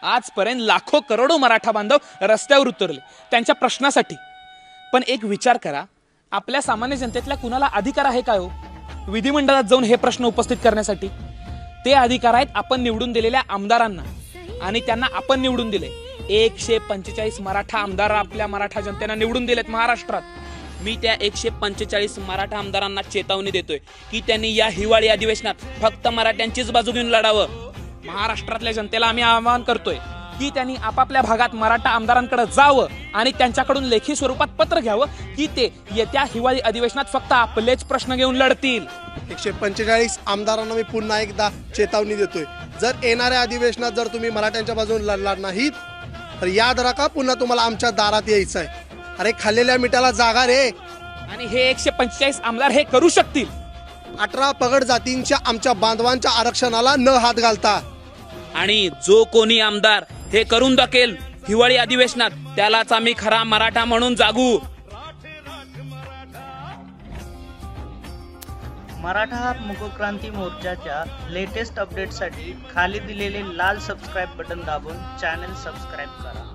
आजपर्यंत लाखो करोडो मराठा बांधव रस्त्यावर उतरले त्यांच्या प्रश्नासाठी। पण एक विचार करा, आपल्या सामान्य जनतेतल्या कुणाला अधिकार आहे का हो विधिमंडळात जाऊन हे प्रश्न उपस्थित करण्यासाठी? ते अधिकार आहेत आपण निवडून दिलेल्या आमदारांना, आणि त्यांना आपण निवडून दिले। 145 मराठा आमदार आपल्या मराठा जनतेने निवडून दिलेत महाराष्ट्रात। मी त्या 145 मराठा आमदारांना चेतावणी देतोय की त्यांनी या हिवाळी अधिवेशनात फक्त मराठ्यांचीच बाजू घेऊन लढावं। महाराष्ट्रातल्या जनतेला आम्ही आवाहन करतोय की त्यांनी आपापल्या भागात मराठा आमदारांकडे जावं आणि त्यांच्याकडून लेखी स्वरूपात पत्र घ्यावं की ते येत्या हिवाळी अधिवेशनात फक्त आपलेच प्रश्न घेऊन लढतील। 145 आमदारांना मी पुन्हा एकदा चेतावणी देतोय, जर येणाऱ्या अधिवेशनात जर तुम्ही मराठ्यांच्या बाजूने लढणार नाहीत तर याद राखा पुन्हा तुम्हाला आमच्या दारात यायचं आहे। अरे खाल्लेल्या मिठाला जागा रे। आणि हे 145 आमदार हे करू शकतील। 18 पगड जातींच्या आमच्या बांधवांच्या आरक्षणाला न हात घालता, आणि जो कोणी आमदार हे करून दाखवेल हिवाळी अधिवेशनात त्यालाच आम्ही खरा मराठा म्हणून जागू। मराठा मुक्क्रांती मोर्चाच्या लेटेस्ट अपडेटसाठी खाली दिलेले लाल सबस्क्राइब बटन दाबून चॅनल सबस्क्राइब करा।